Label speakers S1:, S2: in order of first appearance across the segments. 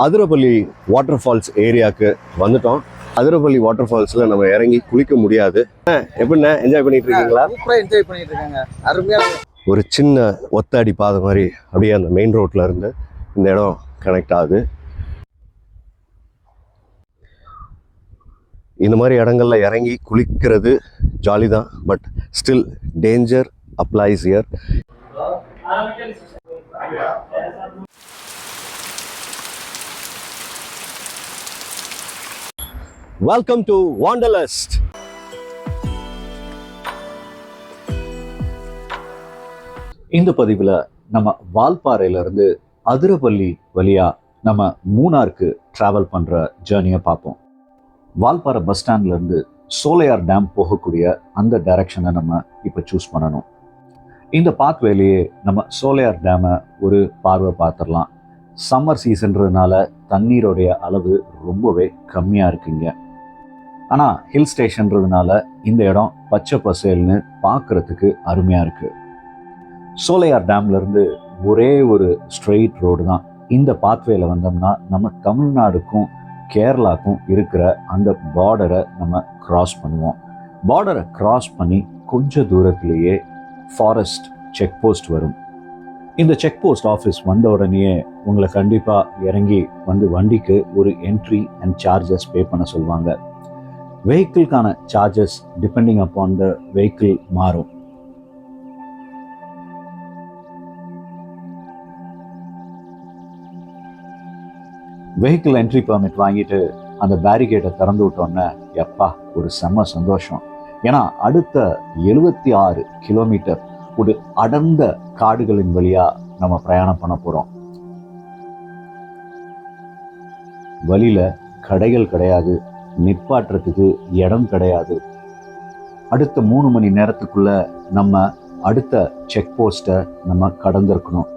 S1: Athirappilly water falls ஏரியாவுக்கு வந்துட்டோம். Athirappilly water ஃபால்ஸில் நம்ம இறங்கி குளிக்க முடியாது. எப்படின்னா என்ஜாய் பண்ணிட்டு இருக்கீங்களா?
S2: சூப்பராக என்ஜாய் பண்ணிட்டு இருக்காங்க. அருமையாக
S1: ஒரு சின்ன ஒத்தடி பாதை மாதிரி அப்படியே அந்த மெயின் ரோட்டில் இருந்து இந்த இடம் கனெக்ட் ஆகுது. இந்த மாதிரி இடங்கள்ல இறங்கி குளிக்கிறது ஜாலி தான், but still danger applies here. Welcome to wanderlust.
S3: இந்த பதிவில் நம்ம வால்பாறையிலேருந்து அதிரப்பள்ளி வழியாக நம்ம மூணாருக்கு ட்ராவல் பண்ணுற ஜேர்னியை பார்ப்போம். வால்பாறை பஸ் ஸ்டாண்ட்லேருந்து சோலையார் டேம் போகக்கூடிய அந்த டைரக்ஷனை நம்ம இப்போ சூஸ் பண்ணணும். இந்த பாத்வேலையே நம்ம சோலையார் டேமை ஒரு பார்வை பார்த்துடலாம். சம்மர் சீசன்றதுனால தண்ணீருடைய அளவு ரொம்பவே கம்மியாக இருக்குங்க. ஆனால் ஹில் ஸ்டேஷன்றதுனால இந்த இடம் பச்சை பசேல்னு பார்க்குறதுக்கு அருமையாக இருக்குது. சோலையார் டேம்லேருந்து ஒரே ஒரு ஸ்ட்ரெயிட் ரோடு தான். இந்த பாத்வேல வந்தோம்னா நம்ம தமிழ்நாடுக்கும் கேரளாவுக்கும் இருக்கிற அந்த பார்டரை நம்ம கிராஸ் பண்ணுவோம். பார்டரை கிராஸ் பண்ணி கொஞ்சம் தூரத்திலேயே ஃபாரஸ்ட் செக் போஸ்ட் வரும். இந்த செக் போஸ்ட் ஆஃபீஸ் வந்த உடனேயே உங்களை கண்டிப்பாக இறங்கி வந்து வண்டிக்கு ஒரு என்ட்ரி அண்ட் சார்ஜஸ் பே பண்ண சொல்லுவாங்க. வெஹிக்கிள்கான charges depending upon the vehicle மாறும். வெஹிக்கிள் என்ட்ரி பர்மிட் வாங்கிட்டு அந்த பேரிகேட்டை திறந்து விட்டோன்னே எப்பா ஒரு செம்ம சந்தோஷம். ஏன்னா அடுத்த 76 கிலோமீட்டர் ஒரு அடர்ந்த காடுகளின் வழியாக நம்ம பிரயாணம் பண்ண போகிறோம். வழியில் கடைகள் கிடையாது, நிப்பாட்டுறதுக்கு இடம் கிடையாது. அடுத்த 3 மணி நேரத்துக்குள்ள நம்ம அடுத்த செக் போஸ்ட்டை நம்ம கடந்திருக்கணும்.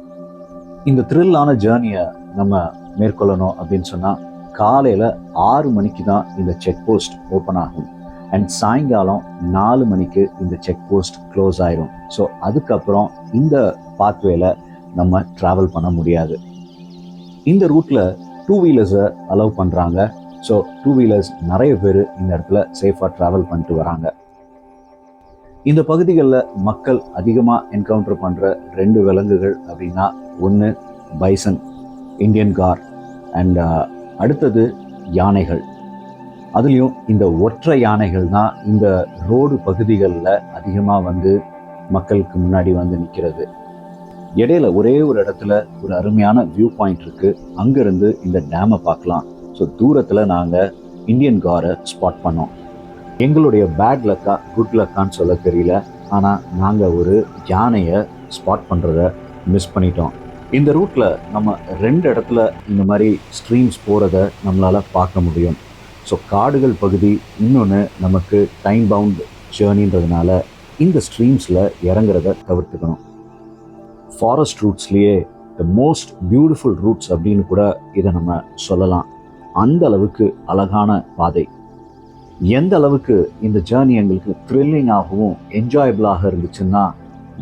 S3: இந்த த்ரில்லான ஜேர்னியை நம்ம மேற்கொள்ளணும் அப்படின்னு சொன்னால் காலையில் 6 மணிக்கு தான் இந்த செக் போஸ்ட் ஓப்பன் ஆகும் அண்ட் சாயங்காலம் 4 மணிக்கு இந்த செக் போஸ்ட் க்ளோஸ் ஆயிரும். ஸோ அதுக்கப்புறம் இந்த பாத்வேல நம்ம ட்ராவல் பண்ண முடியாது. இந்த ரூட்டில் 2 வீலர்ஸை அலோவ் பண்ணுறாங்க. ஸோ 2 வீலர்ஸ் நிறைய பேர் இந்த இடத்துல சேஃபாக ட்ராவல் பண்ணிட்டு வராங்க. இந்த பகுதிகளில் மக்கள் அதிகமாக என்கவுண்டர் பண்ணுற 2 விலங்குகள் அப்படின்னா ஒன்று பைசன், இந்தியன் கார் அண்ட் அடுத்தது யானைகள். அதுலேயும் இந்த ஒற்றை யானைகள் தான் இந்த ரோடு பகுதிகளில் அதிகமாக வந்து மக்களுக்கு முன்னாடி வந்து நிற்கிறது. இடையில ஒரே ஒரு இடத்துல ஒரு அருமையான வியூ பாயிண்ட் இருக்குது. அங்கேருந்து இந்த டேமை பார்க்கலாம். ஸோ தூரத்தில் நாங்கள் இந்தியன் காரை ஸ்பாட் பண்ணோம். எங்களுடைய பேட் லக்கா குட் லக்கான்னு சொல்ல தெரியல, ஆனால் நாங்கள் ஒரு யானையை ஸ்பாட் பண்ணுறத மிஸ் பண்ணிட்டோம். இந்த ரூட்டில் நம்ம 2 இடத்துல இந்த மாதிரி ஸ்ட்ரீம்ஸ் போகிறத நம்மளால் பார்க்க முடியும். ஸோ காடுகள் பகுதி, இன்னொன்று நமக்கு டைம் பவுண்ட் ஜேர்னின்றதுனால இந்த ஸ்ட்ரீம்ஸில் இறங்குறத தவிர்த்துக்கணும். ஃபாரஸ்ட் ரூட்ஸ்லேயே த மோஸ்ட் பியூட்டிஃபுல் ரூட்ஸ் அப்படின்னு கூட இதை நம்ம சொல்லலாம். அந்த அளவுக்கு அழகான பாதை. எந்த அளவுக்கு இந்த ஜேர்னி எங்களுக்கு த்ரில்லிங்காகவும் என்ஜாயபிளாக இருந்துச்சுன்னா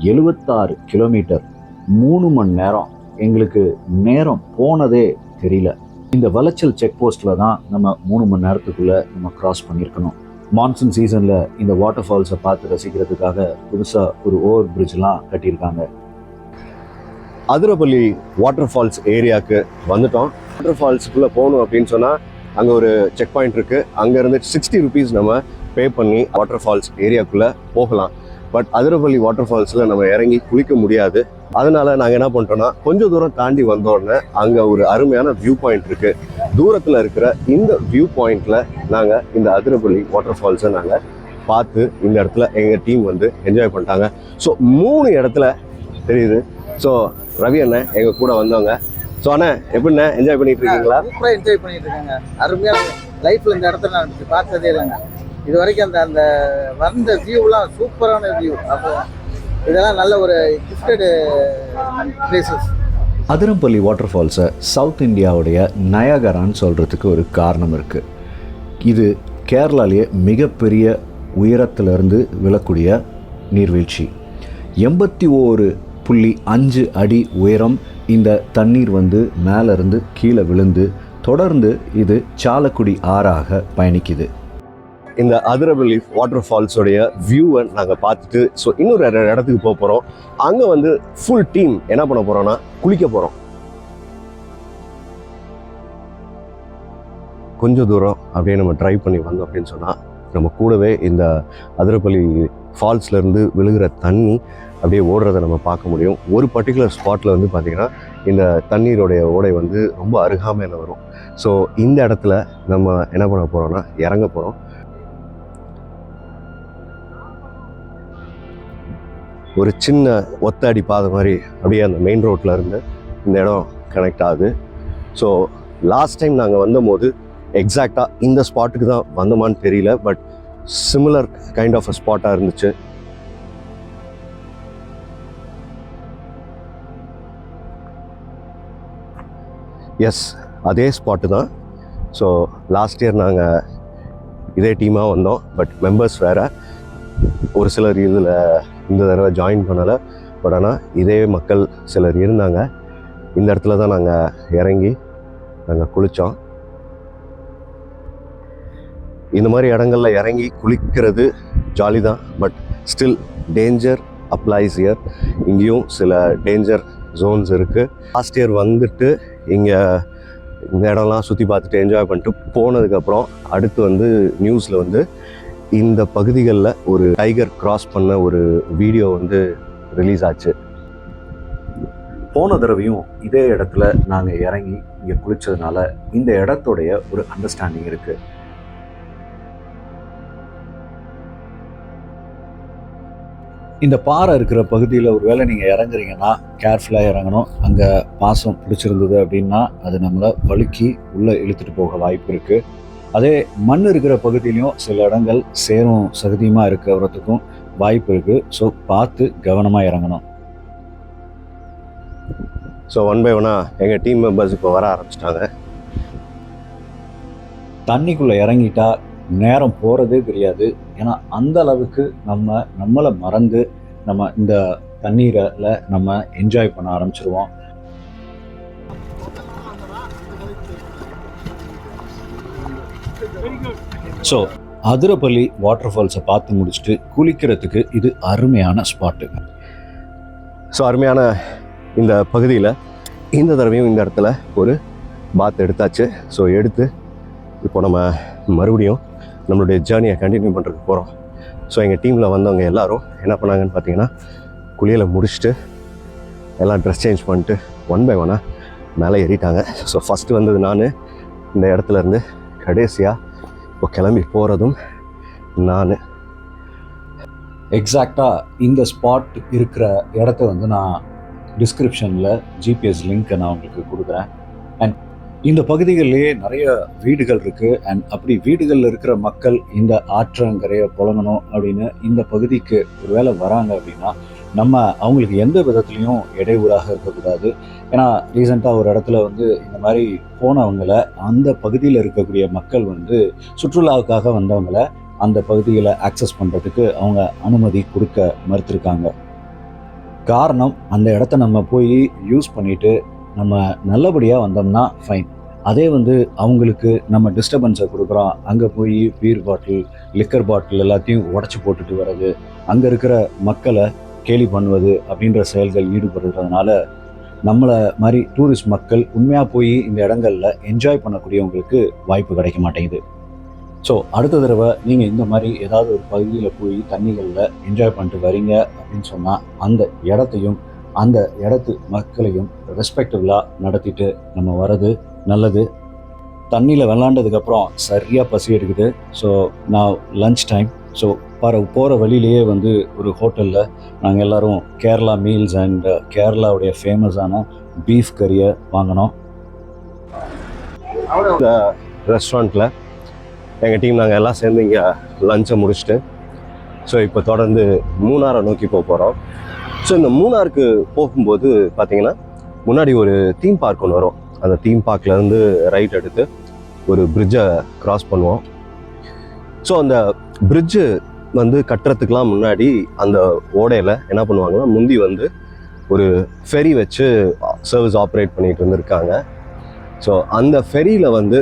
S3: 76 கிலோமீட்டர் 3 மணி நேரம் எங்களுக்கு நேரம் போனதே தெரியல. இந்த வளைச்சல் செக் போஸ்ட்டில் தான் நம்ம 3 மணி நேரத்துக்குள்ளே நம்ம கிராஸ் பண்ணியிருக்கணும். மான்சூன் சீசனில் இந்த வாட்டர் ஃபால்ஸை பார்த்து ரசிக்கிறதுக்காக புதுசாக ஒரு ஓவர் பிரிட்ஜ்லாம் கட்டியிருக்காங்க.
S1: அதிரப்பள்ளி வாட்டர் ஃபால்ஸ் ஏரியாவுக்கு வந்துட்டோம். வாட்டர் ஃபால்ஸுக்குள்ளே போகணும் அப்படின்னு சொன்னால் அங்கே ஒரு செக் பாயிண்ட் இருக்குது. அங்கேருந்து 60 ருபீஸ் நம்ம பே பண்ணி வாட்டர் ஃபால்ஸ் ஏரியாவுக்குள்ளே போகலாம். பட் அதிரப்பள்ளி வாட்டர் ஃபால்ஸில் நம்ம இறங்கி குளிக்க முடியாது. அதனால் நாங்கள் என்ன பண்ணிட்டோன்னா கொஞ்சம் தூரம் தாண்டி வந்தோடனே அங்கே ஒரு அருமையான வியூ பாயிண்ட் இருக்குது. தூரத்தில் இருக்கிற இந்த வியூ பாயிண்டில் நாங்கள் இந்த அதிரப்பள்ளி வாட்டர் ஃபால்ஸை நாங்கள் பார்த்து இந்த இடத்துல எங்கள் டீம் வந்து என்ஜாய் பண்ணிட்டாங்க. ஸோ 3 இடத்துல தெரியுது. ஸோ ரவி அண்ணன் எங்கள் கூட வந்தவங்க. ஸோ அண்ணன் எப்படிண்ணே என்ஜாய் பண்ணிட்டு இருக்கீங்களா?
S2: சூப்பராக என்ஜாய் பண்ணிட்டு இருக்காங்க. அருமையாக லைஃப்பில் இந்த இடத்துல நான் பார்த்ததே இல்லைங்க. இது வரைக்கும் அந்த அந்த வந்த வியூலாம் சூப்பரான வியூ. அப்போ இதெல்லாம் நல்ல ஒரு கிஃப்டட் பிளேசஸ்.
S3: அதிரப்பள்ளி வாட்டர் ஃபால்ஸை சவுத் இந்தியாவுடைய நயாகரான்னு சொல்கிறதுக்கு ஒரு காரணம் இருக்குது. இது கேரளாலேயே மிகப்பெரிய உயரத்திலிருந்து விழக்கூடிய நீர்வீழ்ச்சி. 81.5 அடி உயரம் இந்த தண்ணீர் வந்து மேலேருந்து கீழே விழுந்து தொடர்ந்து இது சாலக்குடி ஆறாக பயணிக்குது.
S1: இந்த அதிரப்பள்ளி வாட்டர் ஃபால்ஸோடைய வியூவை நாங்கள் பார்த்துட்டு ஸோ இன்னொரு இடத்துக்கு போக போகிறோம். அங்கே வந்து ஃபுல் டீம் என்ன பண்ண போகிறோன்னா குளிக்க போகிறோம். கொஞ்சம் தூரம் அப்படியே நம்ம ட்ரைவ் பண்ணி வந்தோம் அப்படின்னு சொன்னால் நம்ம கூடவே இந்த அதிரப்பள்ளி ஃபால்ஸ்லேருந்து விழுகிற தண்ணி அப்படியே ஓடுறதை நம்ம பார்க்க முடியும். ஒரு பர்டிகுலர் ஸ்பாட்டில் வந்து பார்த்திங்கன்னா இந்த தண்ணீரோடைய ஓடை வந்து ரொம்ப அருகாமையில் வரும். ஸோ இந்த இடத்துல நம்ம என்ன பண்ண போகிறோம்னா இறங்க போகிறோம். ஒரு சின்ன ஒத்தடி பாதை மாதிரி அப்படியே அந்த மெயின் ரோட்டில் இருந்து இந்த இடம் கனெக்ட் ஆகுது. ஸோ லாஸ்ட் டைம் நாங்கள் வந்தபோது எக்ஸாக்டாக இந்த ஸ்பாட்டுக்கு தான் வந்தோமான்னு தெரியல, but similar kind of a ஸ்பாட்டாக இருந்துச்சு. எஸ், அதே ஸ்பாட்டு தான். ஸோ லாஸ்ட் இயர் நாங்கள் இதே டீமாக வந்தோம், பட் மெம்பர்ஸ் வேறு. ஒரு சிலர் இதில் இந்த தடவை ஜாயின் பண்ணலை, பட் ஆனால் இதே மக்கள் சிலர் இருந்தாங்க. இந்த இடத்துல தான் நாங்கள் இறங்கி நாங்கள் குளித்தோம். இந்த மாதிரி இடங்கள்ல இறங்கி குளிக்கிறது ஜாலி தான், but still danger applies year. இங்கேயும் சில டேஞ்சர் ஜோன்ஸ் இருக்குது. லாஸ்ட் இயர் வந்துட்டு இங்கே இந்த இடம்லாம் சுற்றி பார்த்துட்டு என்ஜாய் பண்ணிட்டு போனதுக்கப்புறம் அடுத்து வந்து நியூஸில் வந்து இந்த பகுதிகளில் ஒரு டைகர் கிராஸ் பண்ண ஒரு வீடியோ வந்து ரிலீஸ் ஆச்சு.
S3: போன தடவையும் இதே இடத்துல நாங்கள் இறங்கி இங்கே குளித்ததுனால இந்த இடத்துடைய ஒரு அண்டர்ஸ்டாண்டிங் இருக்குது. இந்த பாறை இருக்கிற பகுதியில் ஒரு வேளை நீங்கள் இறங்குறீங்கன்னா கேர்ஃபுல்லாக இறங்கணும். அங்கே பாசம் பிடிச்சிருந்தது அப்படின்னா அது நம்மளை வழுக்கி உள்ளே இழுத்துட்டு போக வாய்ப்பு இருக்குது. அதே மண் இருக்கிற பகுதியிலையும் சில இடங்கள் சேரும் சகதியுமாக இருக்கிறதுக்கும் வாய்ப்பு இருக்குது. ஸோ பார்த்து கவனமாக இறங்கணும்.
S1: ஸோ ஒன் பை ஒன்னாக எங்கள் டீம் மெம்பர்ஸ் இப்போ வர ஆரம்பிச்சிட்டாங்க.
S3: தண்ணிக்குள்ளே இறங்கிட்டா நேரம் போகிறதே தெரியாது. ஏன்னா அந்த அளவுக்கு நம்மளை மறந்து நம்ம இந்த தண்ணீரில் நம்ம என்ஜாய் பண்ண ஆரம்பிச்சிருவோம். ஸோ அதிரப்பள்ளி வாட்டர் ஃபால்ஸை பார்த்து முடிச்சுட்டு குளிக்கிறதுக்கு இது அருமையான ஸ்பாட்டு.
S1: ஸோ அருமையான இந்த பகுதியில் இந்த தடவையும் இந்த இடத்துல ஒரு பாத் எடுத்தாச்சு. ஸோ எடுத்து இப்போ நம்ம மறுபடியும் நம்மளுடைய ஜேர்னியை கண்டினியூ பண்ணுறதுக்கு போகிறோம். ஸோ எங்கள் டீமில் வந்தவங்க எல்லோரும் என்ன பண்ணாங்கன்னு பார்த்தீங்கன்னா குளியலை முடிச்சுட்டு எல்லாம் ட்ரெஸ் சேஞ்ச் பண்ணிட்டு ஒன் பை ஒன்னாக மேலே ஏறிட்டாங்க. ஸோ ஃபஸ்ட்டு வந்தது நான், இந்த இடத்துல இருந்து கடைசியாக இப்போ கிளம்பி போகிறதும் நான்.
S3: எக்ஸாக்டாக இந்த ஸ்பாட் இருக்கிற இடத்த வந்து நான் டிஸ்கிரிப்ஷனில் ஜிபிஎஸ் லிங்க்கை நான் உங்களுக்கு கொடுக்குறேன். அண்ட் இந்த பகுதிகளிலேயே நிறைய வீடுகள் இருக்குது. அண்ட் அப்படி வீடுகளில் இருக்கிற மக்கள் இந்த ஆற்றங்கரையை புழங்கணும் அப்படின்னு இந்த பகுதிக்கு ஒரு வேளை வராங்க அப்படின்னா நம்ம அவங்களுக்கு எந்த விதத்துலையும் இடையூறாக இருக்கக்கூடாது. ஏன்னா ரீசெண்டாக ஒரு இடத்துல வந்து இந்த மாதிரி போனவங்களை அந்த பகுதியில் இருக்கக்கூடிய மக்கள் வந்து சுற்றுலாவுக்காக வந்தவங்களை அந்த பகுதியில் ஆக்சஸ் பண்ணுறதுக்கு அவங்க அனுமதி கொடுக்க மறுத்திருக்காங்க. காரணம், அந்த இடத்த நம்ம போய் யூஸ் பண்ணிவிட்டு நம்ம நல்லபடியாக வந்தோம்னா ஃபைன். அதே வந்து அவங்களுக்கு நம்ம டிஸ்டர்பன்ஸை கொடுக்குறோம், அங்கே போய் பீர் பாட்டில், லிக்கர் பாட்டில் எல்லாத்தையும் உடச்சி போட்டுட்டு வர்றது, அங்கே இருக்கிற மக்களை கேலி பண்ணுவது அப்படின்ற செயல்கள் ஈடுபடுறதுனால நம்மளை மாதிரி டூரிஸ்ட் மக்கள் உண்மையாக போய் இந்த இடங்களில் என்ஜாய் பண்ணக்கூடியவங்களுக்கு வாய்ப்பு கிடைக்க மாட்டேங்குது. ஸோ அடுத்த தடவை நீங்கள் இந்த மாதிரி ஏதாவது ஒரு பகுதியில் போய் தண்ணிகளில் என்ஜாய் பண்ணிட்டு வரீங்க அப்படின்னு சொன்னால் அந்த இடத்தையும் அந்த இடத்து மக்களையும் ரெஸ்பெக்டபுளாக நடத்திட்டு நம்ம வர்றது நல்லது. தண்ணியில் விளாண்டதுக்கப்புறம் சரியாக பசி எடுக்குது. ஸோ நான் லன்ச் டைம். ஸோ போகிற வழியிலேயே வந்து ஒரு ஹோட்டலில் நாங்கள் எல்லோரும் கேரளா மீல்ஸ் அண்ட் கேரளாவுடைய ஃபேமஸான பீஃப் கறியை வாங்கினோம்.
S1: இந்த ரெஸ்டாரண்ட்டில் எங்கள் டீம் நாங்கள் எல்லாம் சேர்ந்து இங்கே லஞ்சை முடிச்சுட்டு ஸோ இப்போ தொடர்ந்து மூணாரை நோக்கி போக போகிறோம். ஸோ இந்த மூணாருக்கு போகும்போது பார்த்தீங்கன்னா முன்னாடி ஒரு தீம் பார்க் ஒன்று வரும். அந்த தீம் பார்க்லேருந்து ரைட் எடுத்து ஒரு பிரிட்ஜை க்ராஸ் பண்ணுவோம். ஸோ அந்த பிரிட்ஜு வந்து கட்டுறதுக்கெலாம் முன்னாடி அந்த ஓடையில் என்ன பண்ணுவாங்கன்னா முந்தி வந்து ஒரு ஃபெரி வச்சு சர்வீஸ் ஆப்ரேட் பண்ணிகிட்டு இருந்திருக்காங்க. ஸோ அந்த ஃபெரியில் வந்து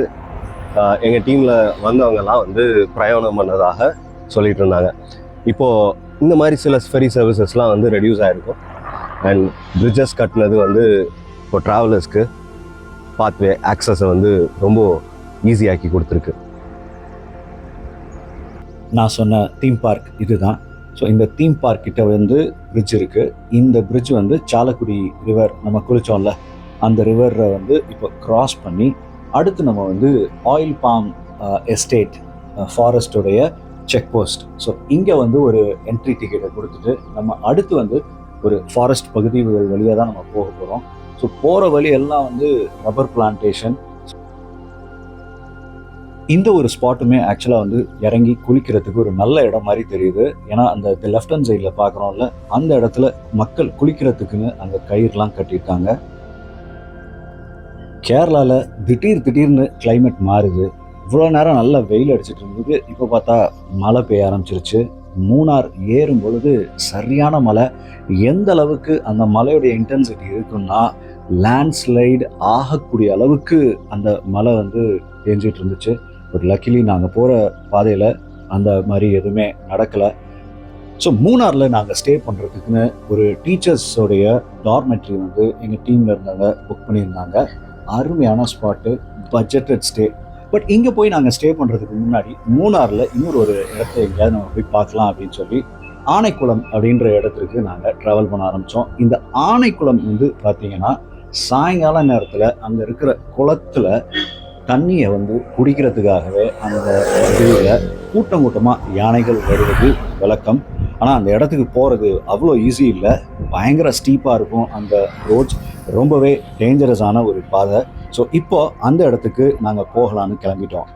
S1: எங்கள் டீமில் வந்தவங்கெல்லாம் வந்து பிரயாணம் பண்ணதாக சொல்லிட்டு இருந்தாங்க. இப்போது இந்த மாதிரி சில ஃபெரி சர்வீசஸ்லாம் வந்து ரெடியூஸ் ஆகிருக்கும். அண்ட் பிரிட்ஜஸ் கட்டினது வந்து இப்போ ட்ராவலர்ஸ்க்கு பாத்வே ஆக்சஸை வந்து ரொம்ப ஈஸியாக்கி கொடுத்துருக்கு.
S3: நான் சொன்ன தீம் பார்க் இதுதான். ஸோ இந்த தீம் பார்க் கிட்ட வந்து பிரிட்ஜ் இருக்குது. இந்த பிரிட்ஜ் வந்து சாலக்குடி ரிவர், நம்ம குளித்தோம்ல அந்த ரிவரை வந்து இப்போ கிராஸ் பண்ணி அடுத்து நம்ம வந்து ஆயில் பாம் எஸ்டேட் ஃபாரஸ்டோடைய செக் போஸ்ட். ஸோ இங்கே வந்து ஒரு என்ட்ரி டிக்கெட்டை கொடுத்துட்டு நம்ம அடுத்து வந்து ஒரு ஃபாரஸ்ட் பகுதிகள் வழியாக தான் நம்ம போக போகிறோம். ஸோ போகிற வழி எல்லாம் வந்து ரப்பர் பிளான்டேஷன். இந்த ஒரு ஸ்பாட்டுமே ஆக்சுவலாக வந்து இறங்கி குளிக்கிறதுக்கு ஒரு நல்ல இடம் மாதிரி தெரியுது. ஏன்னா அந்த லெஃப்ட் ஹேண்ட் சைடில் பார்க்குறோம்ல அந்த இடத்துல மக்கள் குளிக்கிறதுக்குன்னு அந்த கயிறுலாம் கட்டியிருக்காங்க. கேரளாவில் திடீர்னு கிளைமேட் மாறுது. இவ்வளோ நேரம் நல்லா வெயில் அடிச்சிட்டு இருந்தது, இப்போ பார்த்தா மழை பெய்ய ஆரம்பிச்சிருச்சு. மூணார் ஏறும் பொழுது சரியான மழை. எந்த அளவுக்கு அந்த மழையுடைய இன்டென்சிட்டி இருக்குன்னா லேண்ட்ஸ்லைடு ஆகக்கூடிய அளவுக்கு அந்த மழை வந்து பெஞ்சிட்டு இருந்துச்சு. பட் லக்கிலி நாங்கள் போகிற பாதையில் அந்த மாதிரி எதுவுமே நடக்கலை. ஸோ மூணாரில் நாங்கள் ஸ்டே பண்ணுறதுக்குன்னு ஒரு டீச்சர்ஸோடைய டார்மெட்ரி வந்து எங்கள் டீமில் இருந்தவங்க புக் பண்ணியிருந்தாங்க. அருமையான ஸ்பாட்டு, பட்ஜெட்டட் ஸ்டே. பட் இங்கே போய் நாங்கள் ஸ்டே பண்ணுறதுக்கு முன்னாடி மூணாரில் இன்னொரு இடத்த எங்கேயாவது நம்ம போய் பார்க்கலாம் அப்படின்னு சொல்லி ஆனைக்குளம் அப்படின்ற இடத்துக்கு நாங்கள் ட்ராவல் பண்ண ஆரம்பித்தோம். இந்த ஆனைக்குளம் வந்து பார்த்திங்கன்னா சாயங்கால நேரத்தில் அங்கே இருக்கிற குளத்தில் தண்ணியை வந்து குடிக்கிறதுக்காகவே அந்த பகுதியில் கூட்டமாக யானைகள் வருவது வழக்கம். ஆனால் அந்த இடத்துக்கு போகிறது அவ்வளோ ஈஸி இல்லை, பயங்கர ஸ்டீப்பாக இருக்கும். அந்த ரோட்ஸ் ரொம்பவே டேஞ்சரஸான ஒரு பாதை. ஸோ இப்போ அந்த இடத்துக்கு நாங்கள் போகலான்னு கிளம்பிட்டோம்.